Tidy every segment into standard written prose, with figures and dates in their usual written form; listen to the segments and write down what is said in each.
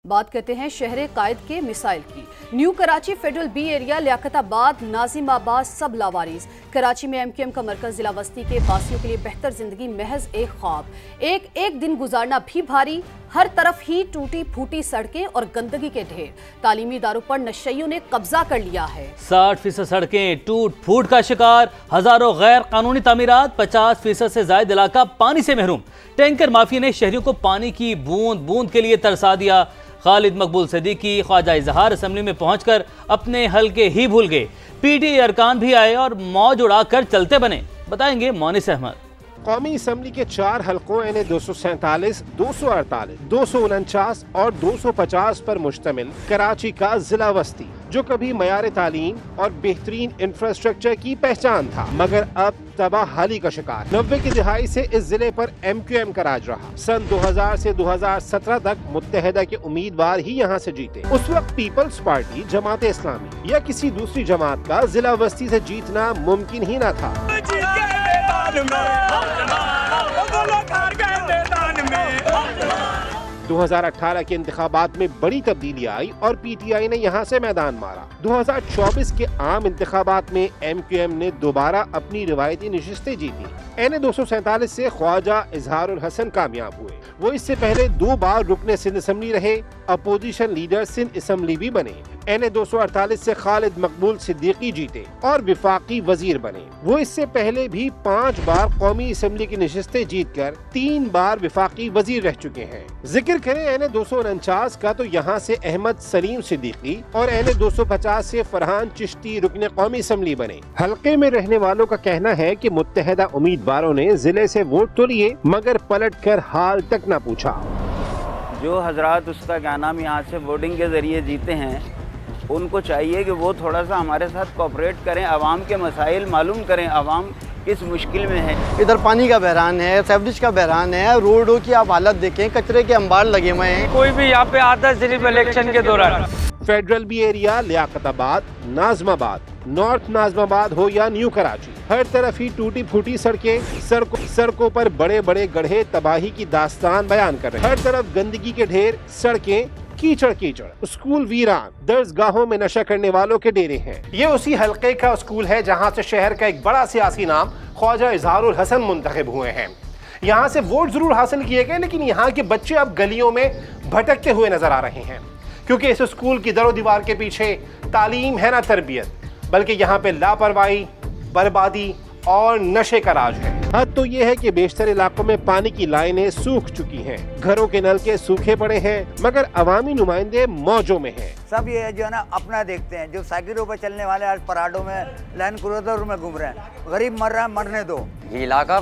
बात करते हैं शहर कायद के मिसाइल की। New Karachi federal B area, Liaquatabad, Nazimabad सब लावारिस। कराची में एमक्यूएम का मरकज जिला वस्ती के बासियों के लिए बेहतर जिंदगी महज एक ख्वाब। एक दिन गुजारना भी भारी। हर तरफ ही टूटी फूटी सड़कें और गंदगी के ढेर। तालीमी इदारों पर नशइयों ने कब्जा कर लिया है। 60% सड़कें टूट फूट का शिकार। हजारों गैर कानूनी तामीरात। 50% से ज्यादा इलाका पानी से महरूम। टैंकर माफिया ने शहरियों को पानी की बूंद बूंद के लिए तरसा दिया। खालिद मकबूल सिद्दीकी ख्वाजा इजहार असेंबली में पहुंचकर अपने हलके ही भूल गए। पीटीआई अरकान भी आए और मौज उड़ाकर चलते बने। बताएंगे मोनिस अहमद। कौमी असम्बली के 4 हलकों यानी 247, 248, 249 और 250 पर मुश्तमिल कराची का जिला वस्ती, जो कभी मयार तालीम और बेहतरीन इंफ्रास्ट्रक्चर की पहचान था, मगर अब तबाहाली का शिकार। 90 की दिहाई से इस जिले पर एमक्यूएम का राज रहा। सन 2000 से 2017 तक मुत्तहदा के उम्मीदवार ही यहाँ से जीते। उस वक्त पीपल्स पार्टी, जमात इस्लामी या किसी दूसरी जमात का जिला वस्ती से जीतना मुमकिन ही न था। 2018 के इंतखाबात में बड़ी तब्दीली आई और पीटीआई ने यहाँ से मैदान मारा। 2024 के आम इंतखाबात में एमक्यूएम ने दोबारा अपनी रिवायती नशिस्तें जीती। एन 247 से ख्वाजा इजहारुल हसन कामयाब हुए। वो इससे पहले 2 बार रुकने सिंध असम्बली रहे, अपोजिशन लीडर सिंध असम्बली भी बने। एन 248 से खालिद मकबूल सिद्दीकी जीते और विफाकी वजीर बने। वो इससे पहले भी 5 बार कौमी असम्बली की नशिस्तें जीतकर 3 बार विफाकी वजीर रह चुके हैं। जिक्र करें एन 249 का तो यहाँ से अहमद सलीम सिद्दीकी और एन 250 से फरहान चिश्ती रुकने कौमी असम्बली बने। हल्के में रहने वालों का कहना है कि मुत्तहदा उम्मीदवारों ने जिले से वोट तो लिए, मगर पलट कर हाल तक न पूछा। जो हजरात उसका क्या नाम यहाँ से वोटिंग के जरिए जीते हैं, उनको चाहिए कि वो थोड़ा सा हमारे साथ कोऑपरेट करें, आवाम के मसाइल मालूम करें, आवाम किस मुश्किल में है। इधर पानी का बहरान है, सेवरेज का बहरान है, रोडों की आप हालत देखें, कचरे के अंबार लगे हुए हैं। कोई भी यहाँ पे आता है सिर्फ इलेक्शन के दौरान। Federal B area, Liaquatabad, Nazimabad, north Nazimabad हो या न्यू कराची, हर तरफ ही टूटी फूटी सड़कें, सड़कों पर बड़े बड़े गड्ढे तबाही की दास्तान बयान कर रहे हैं। हर तरफ गंदगी के ढेर, सड़कें कीचड़ कीचड़, स्कूल वीरान, दर्सगाहों में नशा करने वालों के डेरे हैं। ये उसी हल्के का स्कूल है जहाँ से शहर का एक बड़ा सियासी नाम ख्वाजा इजहारुल हसन मुंतखब हुए हैं। यहाँ से वोट जरूर हासिल किए गए, लेकिन यहाँ के बच्चे अब गलियों में भटकते हुए नजर आ रहे हैं, क्योंकि इस स्कूल की दरो दीवार के पीछे तालीम है ना तरबियत, बल्कि यहाँ पे लापरवाही, बर्बादी और नशे का राज है। हद तो ये है कि बेशतर इलाकों में पानी की लाइनें सूख चुकी हैं, घरों के नलके सूखे पड़े हैं, मगर अवामी नुमाइंदे मौजों में हैं। सब ये जो है ना अपना देखते हैं, जो साइकिलों पर चलने वाले आज पराडों में, लैंड क्रूजर में घूम रहे हैं, गरीब मर रहा है, मरने दो। ये इलाका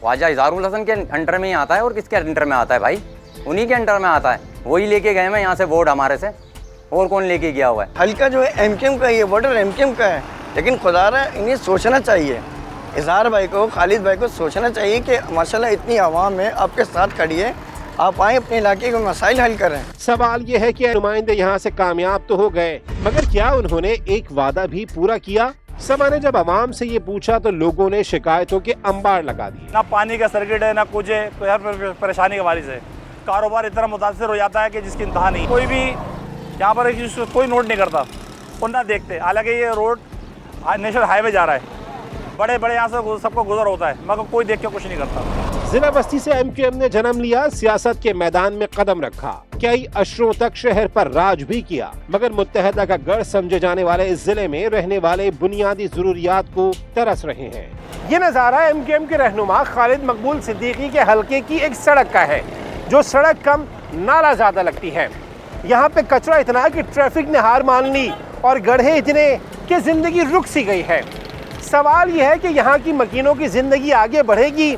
ख्वाजा इजहारुल हसन के अंडर में ही आता है। और किसके अंडर में आता है भाई? उन्हीं के अंडर में आता है। वही लेके गए हैं यहाँ से वोट हमारे से, और कौन लेके गया हुआ है? हल्का जो है एमक्यूएम का, ये वोटर एमक्यूएम का है, लेकिन खुदारा इन्हें सोचना चाहिए, इजहार भाई को, खालिद भाई को सोचना चाहिए कि माशाल्लाह इतनी आवाम है आपके साथ खड़ी है, आप आए अपने इलाके के मसाइल हल करें। सवाल ये है कि नुमाइंदे यहाँ से कामयाब तो हो गए, मगर क्या उन्होंने एक वादा भी पूरा किया? सभा ने जब आवाम से ये पूछा तो लोगों ने शिकायतों के अंबार लगा दिए। ना पानी का सर्किट है, ना कुछ है, तो यार परेशानी के बारिश है। कारोबार इतना मुतासर हो जाता है कि जिसकी इंतहा नहीं। कोई भी यहाँ पर कोई नोट नहीं करता और ना देखते। हालांकि ये रोड नेशनल हाईवे जा रहा है, बड़े बड़े यहाँ से सबको गुजर होता है, मगर कोई देख के कुछ नहीं करता। जिला बस्ती से एमक्यूएम ने जन्म लिया, सियासत के मैदान में कदम रखा, कई अशरों तक शहर पर राज भी किया, मगर मुत्तहदा का गढ़ समझे जाने वाले इस जिले में रहने वाले बुनियादी जरूरियात को तरस रहे हैं। ये नजारा एमक्यूएम के रहनुमा खालिद मकबूल सिद्दीकी के हल्के की एक सड़क का है, जो सड़क कम नाला ज्यादा लगती है। यहाँ पे कचरा इतना कि ट्रैफिक ने हार मान ली और गड्ढे इतने कि जिंदगी रुक सी गई है। सवाल यह है कि यहाँ की मकीनों की जिंदगी आगे बढ़ेगी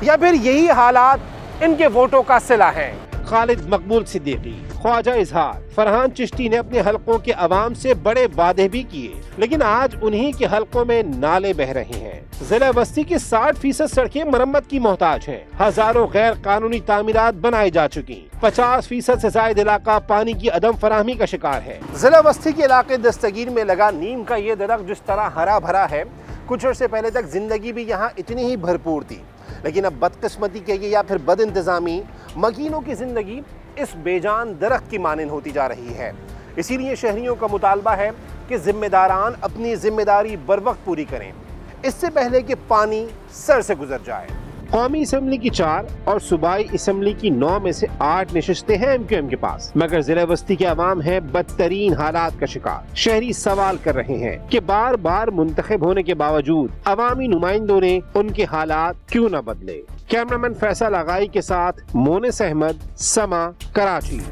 या फिर यही हालात इनके वोटों का सिला है। खालिद मकबूल सिद्दीकी, ख्वाजा इजहार, फरहान चिश्ती ने अपने हलकों के अवाम से बड़े वादे भी किए, लेकिन आज उन्हीं के हलकों में नाले बह रहे हैं। जिला बस्ती की 60% सड़कें मरम्मत की मोहताज हैं। हजारों गैर कानूनी तामीरात बनाई जा चुकी। 50% से ज्यादा इलाका पानी की अदम फराहमी का शिकार है। जिला बस्ती के इलाके दस्तगीर में लगा नीम का ये दरख्त जिस तरह हरा भरा है, कुछ अर्से पहले तक जिंदगी भी यहाँ इतनी ही भरपूर थी, लेकिन अब बदकिस्मती कहिए या फिर बद इंतजामी, मकीनों की जिंदगी اس بے جان درخت کی مانند ہوتی جا رہی ہے۔ اسی لیے شہریوں کا مطالبہ ہے کہ ذمہ داران اپنی ذمہ داری بروقت پوری کریں، اس سے پہلے کہ پانی سر سے گزر جائے۔ قومی اسمبلی کی 4 اور صوبائی اسمبلی کی 9 میں سے 8 نشستیں ہیں MQM کے پاس، مگر ضلع بستی کے عوام ہیں بدترین حالات کا شکار۔ شہری سوال کر رہے ہیں کہ بار بار منتخب ہونے کے باوجود عوامی نمائندوں نے ان کے حالات کیوں نہ بدلے۔ کیمرامین فیصل آغائی کے ساتھ مونس احمد، سما، کراچی۔